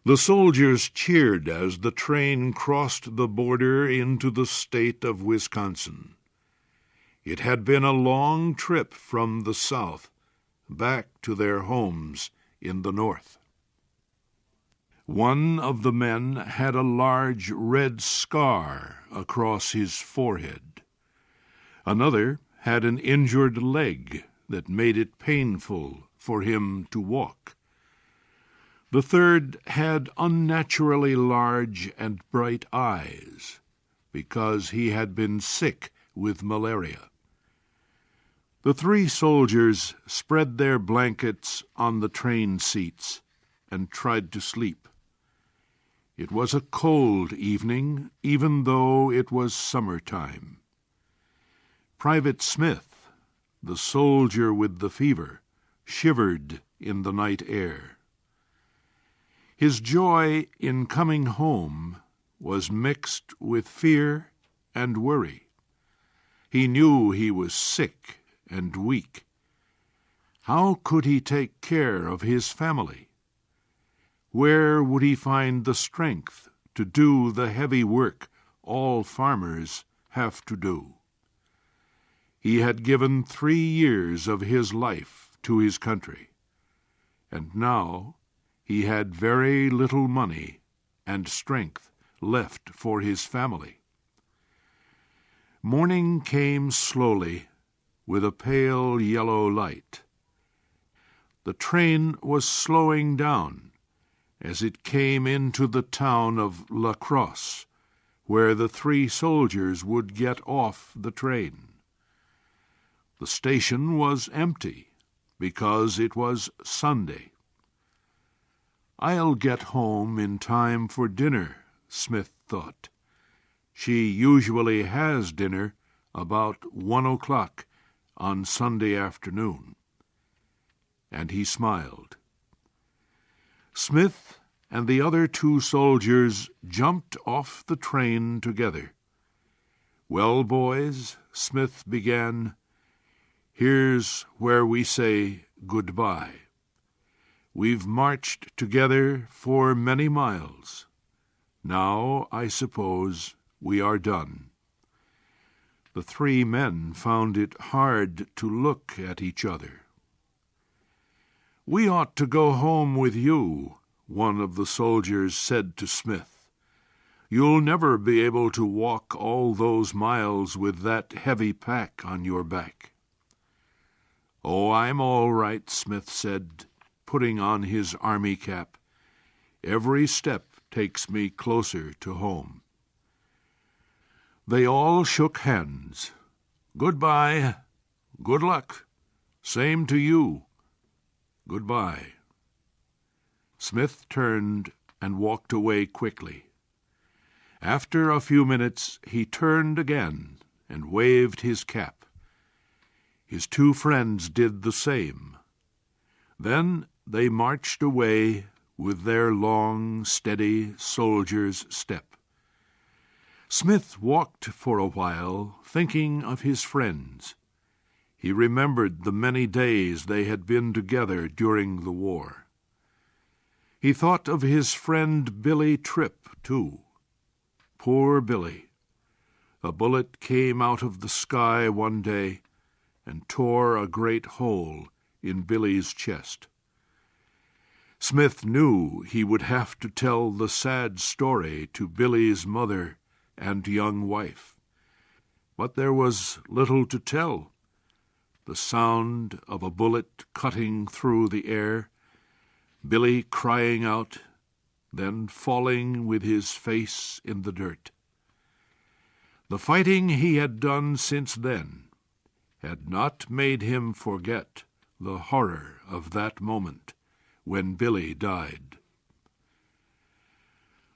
The soldiers cheered as the train crossed the border into the state of Wisconsin. It had been a long trip from the south back to their homes in the north. One of the men had a large red scar across his forehead. Another had an injured leg that made it painful for him to walk. The third had unnaturally large and bright eyes because he had been sick with malaria. The 3 soldiers spread their blankets on the train seats and tried to sleep. It was a cold evening, even though it was summertime. Private Smith, the soldier with the fever, shivered in the night air. His joy in coming home was mixed with fear and worry. He knew he was sick and weak. How could he take care of his family? Where would he find the strength to do the heavy work all farmers have to do? He had given 3 years of his life to his country, and now he had very little money and strength left for his family. Morning came slowly with a pale yellow light. The train was slowing down as it came into the town of La Crosse, where the 3 soldiers would get off the train. The station was empty because it was Sunday. "I'll get home in time for dinner," Smith thought. "She usually has dinner about 1 o'clock on Sunday afternoon." And he smiled. Smith and the other 2 soldiers jumped off the train together. "Well, boys," Smith began, "here's where we say goodbye. We've marched together for many miles. Now, I suppose, we are done." The 3 men found it hard to look at each other. "We ought to go home with you," one of the soldiers said to Smith. "You'll never be able to walk all those miles with that heavy pack on your back." "Oh, I'm all right," Smith said, putting on his army cap. "Every step takes me closer to home." They all shook hands. "Goodbye. Good luck. Same to you. Goodbye." Smith turned and walked away quickly. After a few minutes he turned again and waved his cap. His 2 friends did the same. Then they marched away with their long, steady soldier's step. Smith walked for a while, thinking of his friends. He remembered the many days they had been together during the war. He thought of his friend Billy Tripp, too. Poor Billy. A bullet came out of the sky one day and tore a great hole in Billy's chest. Smith knew he would have to tell the sad story to Billy's mother and young wife. But there was little to tell. The sound of a bullet cutting through the air, Billy crying out, then falling with his face in the dirt. The fighting he had done since then had not made him forget the horror of that moment when Billy died.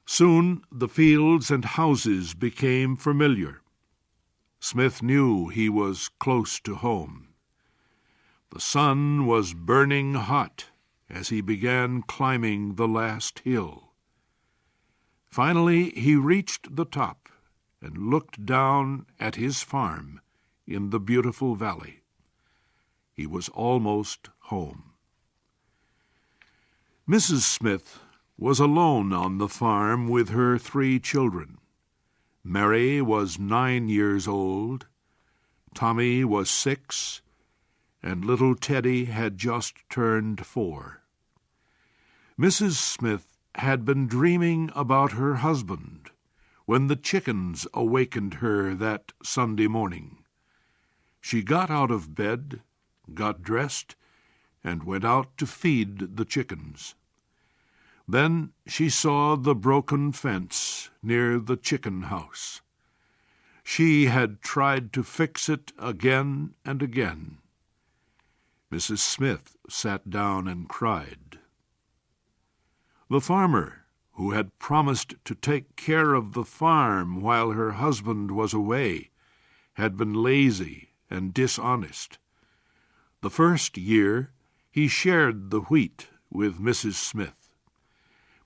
Soon the fields and houses became familiar. Smith knew he was close to home. The sun was burning hot as he began climbing the last hill. Finally he reached the top and looked down at his farm in the beautiful valley. He was almost home. Mrs. Smith was alone on the farm with her 3 children. Mary was 9 years old, Tommy was 6, and little Teddy had just turned 4. Mrs. Smith had been dreaming about her husband when the chickens awakened her that Sunday morning. She got out of bed, got dressed, and went out to feed the chickens. Then she saw the broken fence near the chicken house. She had tried to fix it again and again. Mrs. Smith sat down and cried. The farmer, who had promised to take care of the farm while her husband was away, had been lazy and dishonest. The first year he shared the wheat with Mrs. Smith.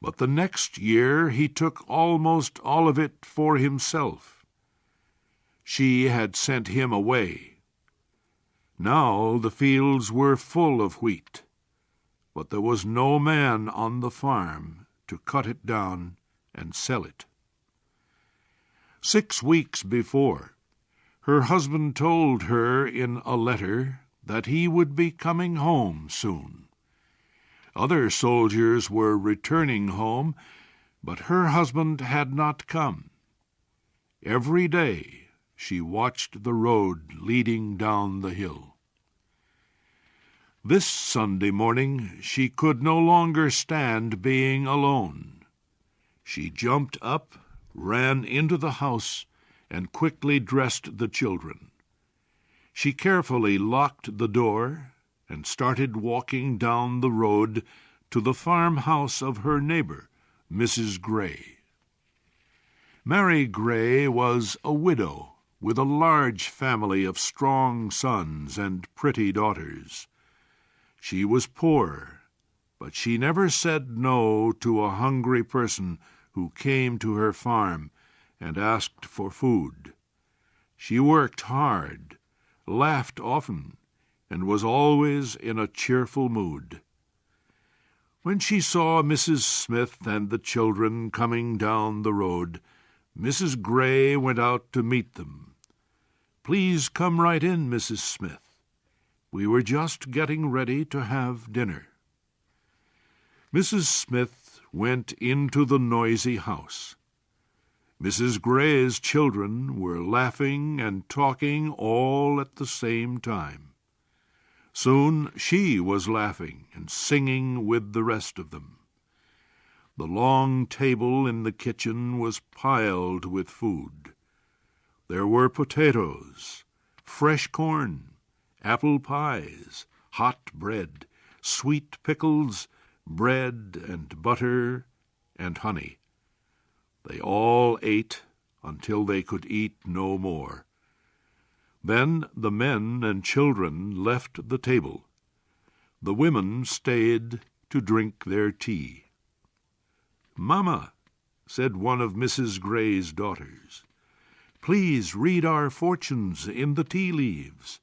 But the next year he took almost all of it for himself. She had sent him away. Now the fields were full of wheat, but there was no man on the farm to cut it down and sell it. 6 weeks before, her husband told her in a letter that he would be coming home soon. Other soldiers were returning home, but her husband had not come. Every day she watched the road leading down the hill. This Sunday morning she could no longer stand being alone. She jumped up, ran into the house, and quickly dressed the children. She carefully locked the door and started walking down the road to the farmhouse of her neighbor, Mrs. Gray. Mary Gray was a widow with a large family of strong sons and pretty daughters. She was poor, but she never said no to a hungry person who came to her farm and asked for food. She worked hard, laughed often, and was always in a cheerful mood. When she saw Mrs. Smith and the children coming down the road, Mrs. Gray went out to meet them. "Please come right in, Mrs. Smith. We were just getting ready to have dinner." Mrs. Smith went into the noisy house. Mrs. Gray's children were laughing and talking all at the same time. Soon she was laughing and singing with the rest of them. The long table in the kitchen was piled with food. There were potatoes, fresh corn, apple pies, hot bread, sweet pickles, bread and butter and honey. They all ate until they could eat no more. Then the men and children left the table. The women stayed to drink their tea. "Mamma," said one of Mrs. Gray's daughters, "please read our fortunes in the tea leaves.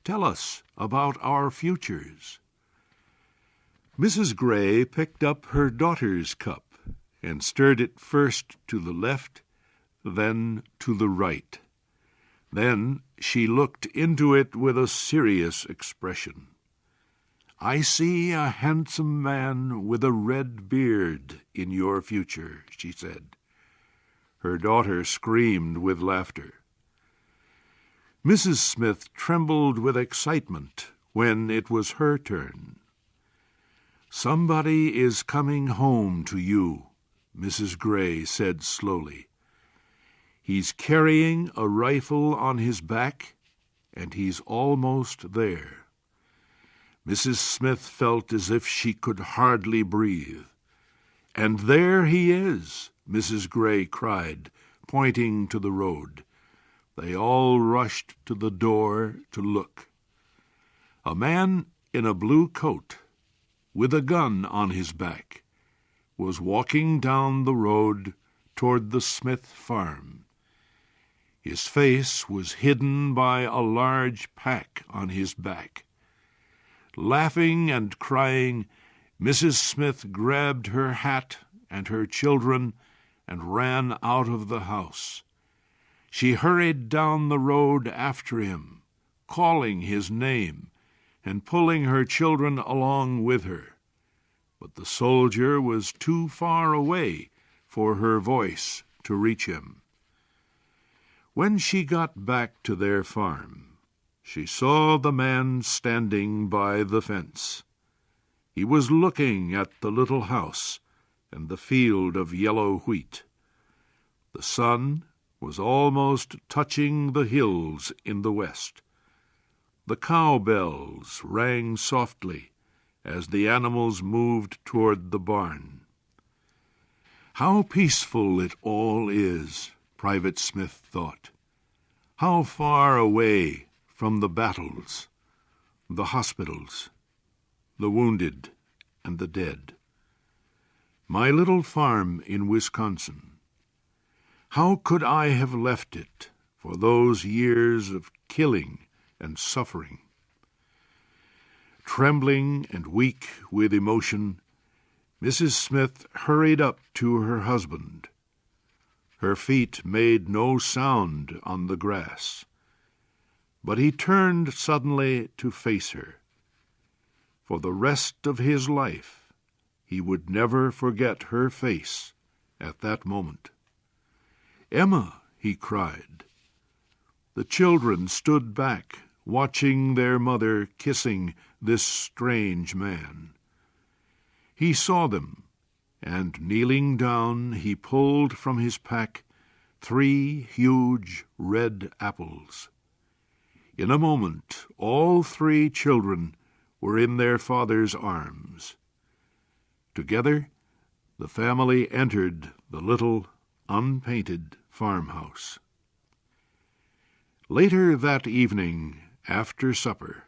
Tell us about our futures." Mrs. Gray picked up her daughter's cup and stirred it first to the left, then to the right. Then she looked into it with a serious expression. "I see a handsome man with a red beard in your future," she said. Her daughter screamed with laughter. Mrs. Smith trembled with excitement when it was her turn. "Somebody is coming home to you," Mrs. Gray said slowly. "He's carrying a rifle on his back, and he's almost there." Mrs. Smith felt as if she could hardly breathe. "And there he is," Mrs. Gray cried, pointing to the road. They all rushed to the door to look. A man in a blue coat, with a gun on his back, was walking down the road toward the Smith farm. His face was hidden by a large pack on his back. Laughing and crying, Mrs. Smith grabbed her hat and her children and ran out of the house. She hurried down the road after him, calling his name and pulling her children along with her. But the soldier was too far away for her voice to reach him. When she got back to their farm, she saw the man standing by the fence. He was looking at the little house and the field of yellow wheat. The sun was almost touching the hills in the west. The cowbells rang softly as the animals moved toward the barn. How peaceful it all is, Private Smith thought. How far away from the battles, the hospitals, the wounded and the dead. My little farm in Wisconsin. How could I have left it for those years of killing and suffering? Trembling and weak with emotion, Mrs. Smith hurried up to her husband. Her feet made no sound on the grass, but he turned suddenly to face her. For the rest of his life, he would never forget her face at that moment. "Emma," he cried. The children stood back, watching their mother kissing this strange man. He saw them, and kneeling down, he pulled from his pack 3 huge red apples. In a moment, all 3 children were in their father's arms. Together, the family entered the little, unpainted farmhouse. Later that evening, after supper,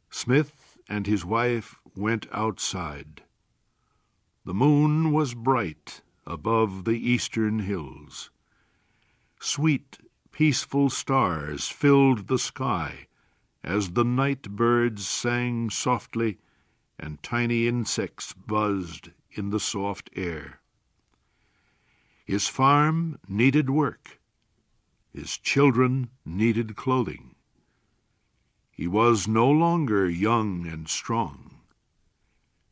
Smith and his wife went outside. The moon was bright above the eastern hills. Sweet, peaceful stars filled the sky as the night birds sang softly and tiny insects buzzed in the soft air. His farm needed work. His children needed clothing. He was no longer young and strong,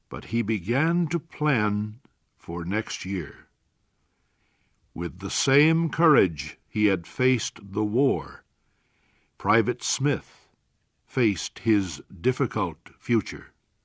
but he began to plan for next year. With the same courage he had faced the war, Private Smith faced his difficult future.